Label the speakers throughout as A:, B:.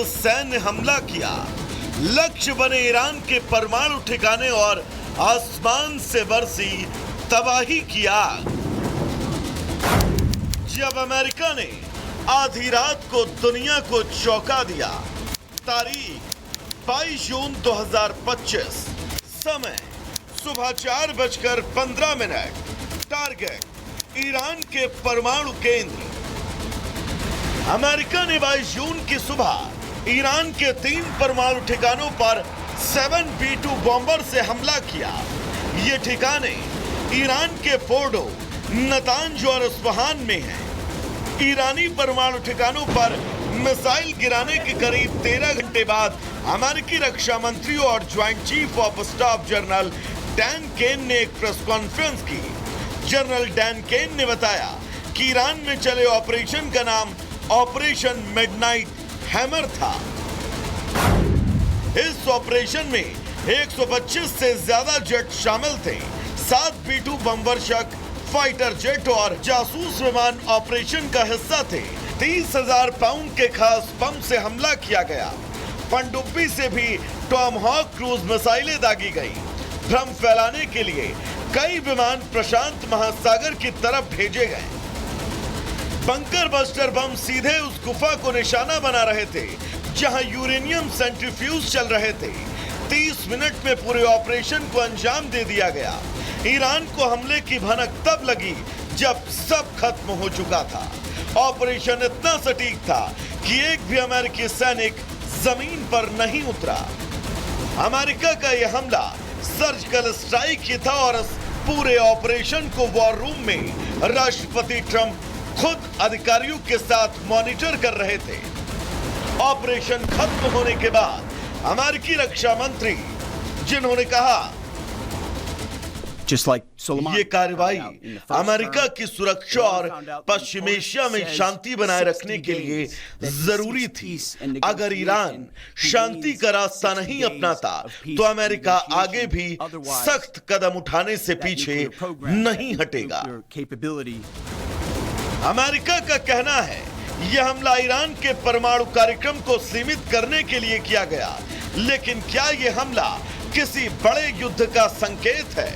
A: सैन्य हमला किया। लक्ष्य बने ईरान के परमाणु ठिकाने और आसमान से बरसी तबाही की आग। जब अमेरिका ने आधी रात को दुनिया को चौंका दिया। तारीख 22 जून 2025, समय सुबह 4:15। टारगेट ईरान के परमाणु केंद्र। अमेरिका ने 22 जून की सुबह ईरान के 3 परमाणु ठिकानों पर 7B2 बॉम्बर से हमला किया। ये ठिकाने ईरान के फोर्डो, नतांज और इस्फहान में हैं। ईरानी परमाणु ठिकानों पर मिसाइल गिराने के करीब 13 घंटे बाद अमेरिकी रक्षा मंत्री और joint chief of staff general Dan Caine ने एक प्रेस कॉन्फ्रेंस की। जनरल डैन केन ने बताया कि ईरान में चले ऑपरेशन का नाम ऑपरेशन मिडनाइट हैमर था। इस ऑपरेशन में 125 से ज्यादा जेट शामिल थे। 7B2 बमवर्षक, फाइटर जेट और जासूस विमान ऑपरेशन का हिस्सा थे। 30,000 पाउंड के खास बम से हमला किया गया। पनडुब्बी से भी टॉमहॉक क्रूज मिसाइलें दागी गई। भ्रम फैलाने के लिए कई विमान प्रशांत महासागर की तरफ भेजे गए। बंकर बस्टर बम सीधे उस गुफा को निशाना बना रहे थे जहां यूरेनियम सेंट्रीफ्यूज चल रहे थे। 30 मिनट में पूरे ऑपरेशन को अंजाम दे दिया गया। ईरान को हमले की भनक तब लगी जब सब खत्म हो चुका था। ऑपरेशन इतना सटीक था कि एक भी अमेरिकी सैनिक जमीन पर नहीं उतरा। अमेरिका का यह हमला सर्जिकल स्ट्राइक ही था और इस पूरे ऑपरेशन को वॉर रूम में राष्ट्रपति ट्रंप खुद अधिकारियों के साथ मॉनिटर कर रहे थे। ऑपरेशन खत्म होने के बाद अमेरिकी रक्षा मंत्री, जिन्होंने कहा ये कार्रवाई अमेरिका की सुरक्षा और पश्चिम एशिया में शांति बनाए रखने के लिए जरूरी थी। अगर ईरान शांति का रास्ता नहीं अपनाता तो अमेरिका आगे भी सख्त कदम उठाने से पीछे नहीं हटेगा। अमेरिका का कहना है यह हमला ईरान के परमाणु कार्यक्रम को सीमित करने के लिए किया गया, लेकिन क्या यह हमला किसी बड़े युद्ध का संकेत है?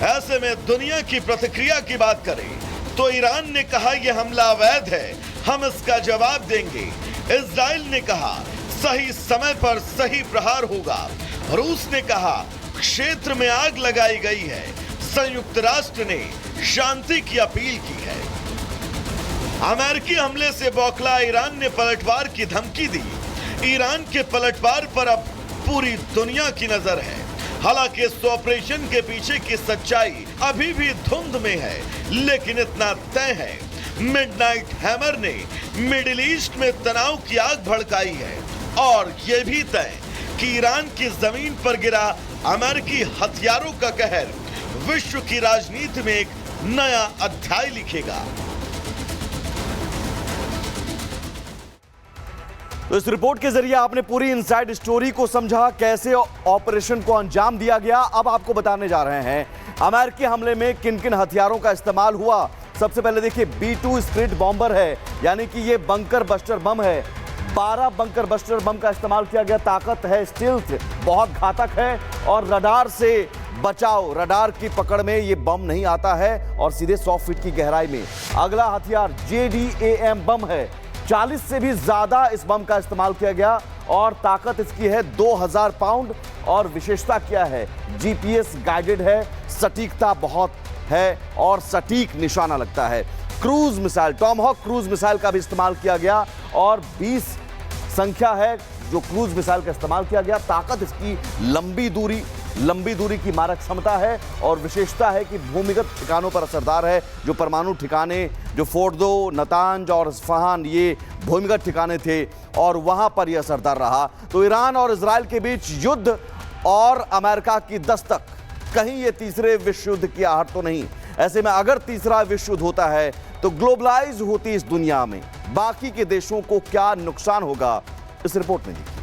A: ऐसे में दुनिया की प्रतिक्रिया की बात करें तो ईरान ने कहा यह हमला अवैध है, हम इसका जवाब देंगे। इजराइल ने कहा सही समय पर सही प्रहार होगा। रूस ने कहा क्षेत्र में आग लगाई गई है। संयुक्त राष्ट्र ने शांति की अपील की है। अमेरिकी हमले से बौखला ईरान ने पलटवार की धमकी दी। ईरान के पलटवार पर अब पूरी दुनिया की नजर है। हालांकि इस ऑपरेशन के पीछे की सच्चाई अभी भी धुंध में है, लेकिन इतना तय है मिडनाइट हैमर ने मिडिल ईस्ट में तनाव की आग भड़काई है। और यह भी तय कि ईरान की जमीन पर गिरा अमेरिकी हथियारों का कहर विश्व की राजनीति में एक नया अध्याय लिखेगा।
B: तो इस रिपोर्ट के जरिए आपने पूरी इनसाइड स्टोरी को समझा, कैसे ऑपरेशन को अंजाम दिया गया। अब आपको बताने जा रहे हैं अमेरिकी हमले में किन किन हथियारों का इस्तेमाल हुआ। सबसे पहले देखिए B2 स्प्लिट बॉम्बर है, यानी कि ये बंकर बस्टर बम है। 12 बंकर बस्टर बम का इस्तेमाल किया गया। ताकत है, स्टील्थ बहुत घातक है और रडार से बचाव, रडार की पकड़ में ये बम नहीं आता है और सीधे 100 फीट की गहराई में। अगला हथियार JDAM बम है। 40 से भी ज्यादा इस बम का इस्तेमाल किया गया और ताकत इसकी है 2000 पाउंड। और विशेषता क्या है? GPS गाइडेड है, सटीकता बहुत है और सटीक निशाना लगता है। Cruise missile, Tomahawk cruise missile का भी इस्तेमाल किया गया और 20 संख्या है जो क्रूज मिसाइल का इस्तेमाल किया गया। ताकत इसकी लंबी दूरी की मारक क्षमता है और विशेषता है कि भूमिगत ठिकानों पर असरदार है। जो परमाणु ठिकाने, जो फोर्डो, नतांज और इस्फहान, ये भूमिगत ठिकाने थे और वहां पर यह असरदार रहा। तो ईरान और इजराइल के बीच युद्ध और अमेरिका की दस्तक, कहीं ये तीसरे विश्व युद्ध की आहट तो नहीं। ऐसे में अगर तीसरा विश्व युद्ध होता है तो ग्लोबलाइज होती इस दुनिया में बाकी के देशों को क्या नुकसान होगा, इस रिपोर्ट में देखिए।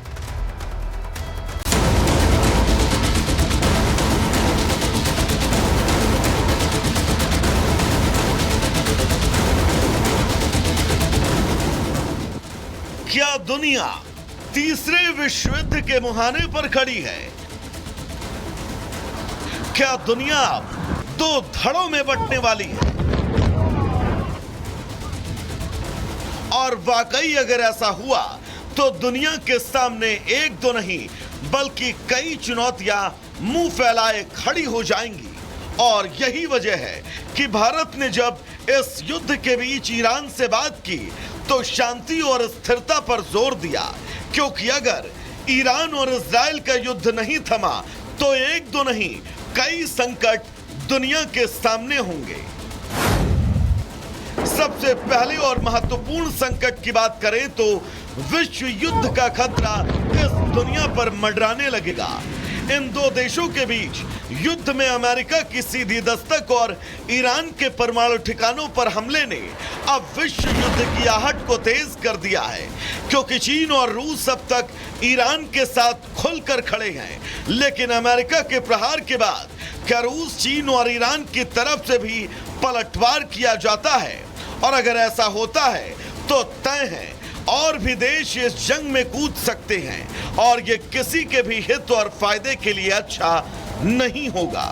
A: दुनिया तीसरे विश्व युद्ध के मुहाने पर खड़ी है। क्या दुनिया अब दो धड़ों में बंटने वाली है? और वाकई अगर ऐसा हुआ तो दुनिया के सामने एक दो नहीं बल्कि कई चुनौतियां मुंह फैलाए खड़ी हो जाएंगी। और यही वजह है कि भारत ने जब इस युद्ध के बीच ईरान से बात की तो शांति और स्थिरता पर जोर दिया, क्योंकि अगर ईरान और इजराइल का युद्ध नहीं थमा तो एक दो नहीं कई संकट दुनिया के सामने होंगे। सबसे पहले और महत्वपूर्ण संकट की बात करें तो विश्व युद्ध का खतरा इस दुनिया पर मंडराने लगेगा। इन दो देशों के बीच युद्ध में अमेरिका की सीधी दस्तक और ईरान के परमाणु ठिकानों पर हमले ने अब विश्व युद्ध की आहट को तेज कर दिया है, क्योंकि चीन और रूस अब तक ईरान के साथ खुलकर खड़े हैं। लेकिन अमेरिका के प्रहार के बाद क्या रूस, चीन और ईरान की तरफ से भी पलटवार किया जाता है? और अगर ऐसा होता है तो तय है और भी देश इस जंग में कूद सकते हैं और ये किसी के भी हित और फायदे के लिए अच्छा नहीं होगा।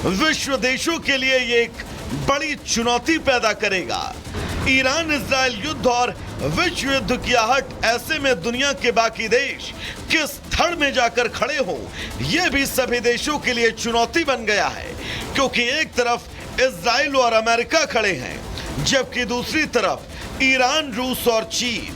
A: विश्व देशों के लिए ये एक बड़ी चुनौती पैदा करेगा। ईरान इजराइल युद्ध और विश्व युद्ध की आहट ऐसे में दुनिया के बाकी देश किस धड़ में जाकर खड़े हो, यह भी सभी देशों के लिए चुनौती बन गया है, क्योंकि एक तरफ इजराइल और अमेरिका खड़े हैं जबकि दूसरी तरफ ईरान, रूस और चीन।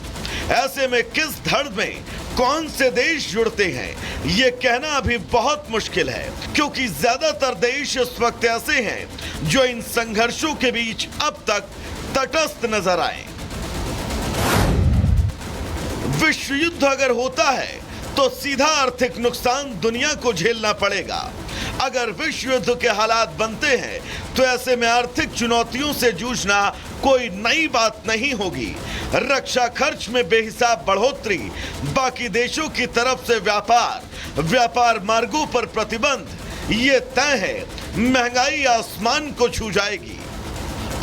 A: ऐसे में किस धड़ में कौन से देश जुड़ते हैं ये कहना अभी बहुत मुश्किल है, क्योंकि ज्यादातर देश इस वक्त ऐसे हैं जो इन संघर्षों के बीच अब तक तटस्थ नजर आए। विश्व युद्ध अगर होता है तो सीधा आर्थिक नुकसान दुनिया को झेलना पड़ेगा। अगर विश्व युद्ध के हालात बनते हैं तो ऐसे में आर्थिक चुनौतियों से जूझना कोई नई बात नहीं होगी। रक्षा खर्च में बेहिसाब बढ़ोतरी, बाकी देशों की तरफ से व्यापार मार्गों पर प्रतिबंध, ये तय है महंगाई आसमान को छू जाएगी।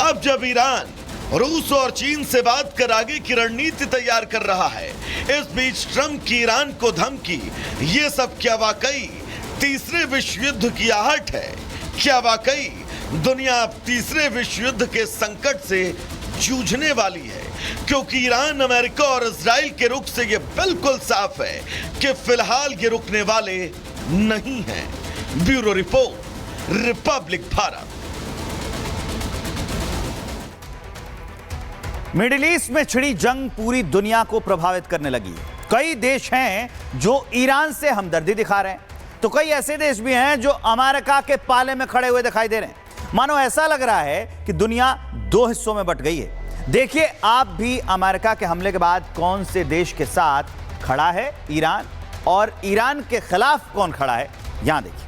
A: अब जब ईरान, रूस और चीन से बात कर आगे की रणनीति तैयार कर रहा है, इस बीच ट्रंप की ईरान को धमकी, ये सब क्या वाकई तीसरे विश्व युद्ध की आहट है? क्या वाकई दुनिया अब तीसरे विश्व युद्ध के संकट से जूझने वाली है? क्योंकि ईरान, अमेरिका और इजराइल के रुख से यह बिल्कुल साफ है कि फिलहाल ये रुकने वाले नहीं हैं। Bureau report, Republic Bharat.
C: Middle east में छिड़ी जंग पूरी दुनिया को प्रभावित करने लगी है। कई देश हैं जो ईरान से हमदर्दी दिखा रहे हैं, तो कई ऐसे देश भी हैं जो अमेरिका के पाले में खड़े हुए दिखाई दे रहे हैं। मानो ऐसा लग रहा है कि दुनिया दो हिस्सों में बंट गई है। देखिए आप भी अमेरिका के हमले के बाद कौन से देश के साथ खड़ा है ईरान, और ईरान के खिलाफ कौन खड़ा है, यहां देखिए।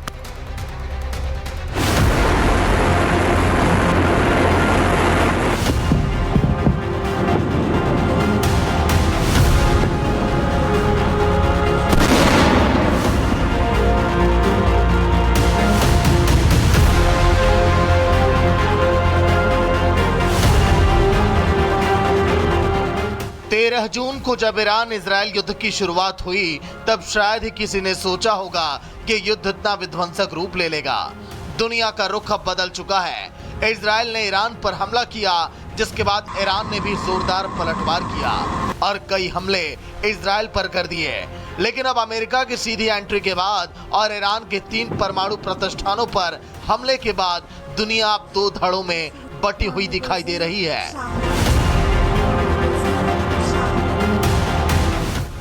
D: जून को जब ईरान इजराइल युद्ध की शुरुआत हुई तब शायद ही किसी ने सोचा होगा कि युद्ध इतना विध्वंसक रूप ले लेगा। दुनिया का रुख अब बदल चुका है। इजराइल ने ईरान पर हमला किया, जिसके बाद ईरान ने भी जोरदार पलटवार किया और कई हमले इजराइल पर कर दिए। लेकिन अब अमेरिका की सीधी एंट्री के बाद और ईरान के 3 परमाणु प्रतिष्ठानों पर हमले के बाद दुनिया अब दो धड़ों में बटी हुई दिखाई दे रही है।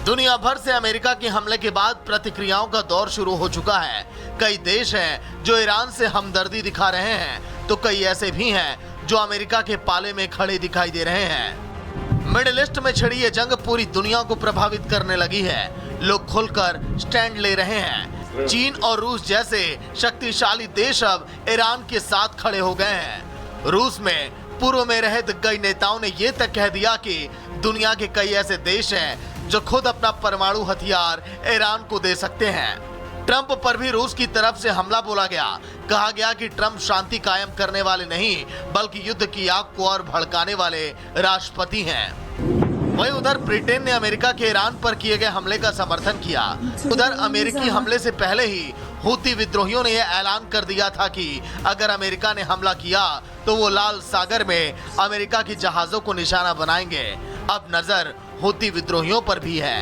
D: दुनिया भर से अमेरिका के हमले के बाद प्रतिक्रियाओं का दौर शुरू हो चुका है। कई देश हैं जो ईरान से हमदर्दी दिखा रहे हैं, तो कई ऐसे भी हैं जो अमेरिका के पाले में खड़े दिखाई दे रहे हैं। मिडिल ईस्ट में छिड़ी ये जंग पूरी दुनिया को प्रभावित करने लगी है। लोग खुलकर स्टैंड ले रहे हैं। चीन और रूस जैसे शक्तिशाली देश अब ईरान के साथ खड़े हो गए हैं। रूस में पूर्व में रहे कई नेताओं ने ये तक कह दिया कि दुनिया के कई ऐसे देश हैं जो खुद अपना परमाणु हथियार ईरान को दे सकते हैं। ट्रंप पर भी रूस की तरफ से हमला बोला गया। कहा गया कि ट्रंप शांति कायम करने वाले नहीं बल्कि युद्ध की आग को और भड़काने वाले राष्ट्रपति हैं। वहीं उधर ब्रिटेन ने अमेरिका के ईरान पर किए गए हमले का समर्थन किया। उधर अमेरिकी हमले से पहले ही हूती विद्रोहियों ने यह ऐलान कर दिया था कि अगर अमेरिका ने हमला किया तो वो लाल सागर में अमेरिका की जहाजों को निशाना बनाएंगे। अब नजर हूती विद्रोहियों पर भी है।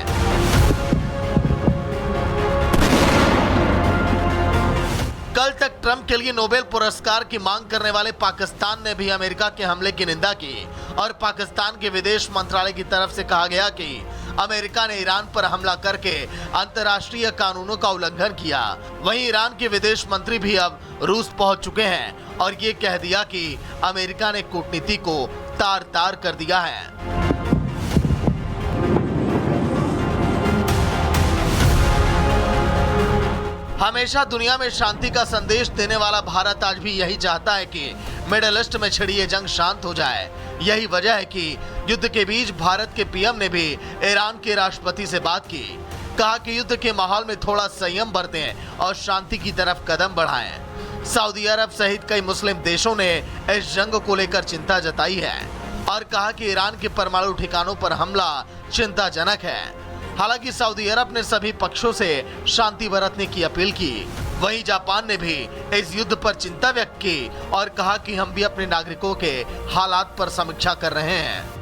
D: कल तक ट्रंप के लिए नोबेल पुरस्कार की मांग करने वाले पाकिस्तान ने भी अमेरिका के हमले की निंदा की और पाकिस्तान के विदेश मंत्रालय की तरफ से कहा गया कि अमेरिका ने ईरान पर हमला करके अंतर्राष्ट्रीय कानूनों का उल्लंघन किया। वहीं ईरान के विदेश मंत्री भी अब रूस पहुंच चुके हैं और ये कह दिया कि अमेरिका ने कूटनीति को तार-तार कर दिया है। हमेशा दुनिया में शांति का संदेश देने वाला भारत आज भी यही चाहता है कि मिडिल ईस्ट में छिड़ी ये जंग शांत हो जाए। यही वजह है कि युद्ध के बीच भारत के पीएम ने भी ईरान के राष्ट्रपति से बात की। कहा कि युद्ध के माहौल में थोड़ा संयम बरतें और शांति की तरफ कदम बढ़ाएं। सऊदी अरब सहित कई मुस्लिम देशों ने इस जंग को लेकर चिंता जताई है और कहा कि ईरान के परमाणु ठिकानों पर हमला चिंताजनक है। हालांकि सऊदी अरब ने सभी पक्षों से शांति बरतने की अपील की। वहीं जापान ने भी इस युद्ध पर चिंता व्यक्त की और कहा कि हम भी अपने नागरिकों के हालात पर समीक्षा कर रहे हैं।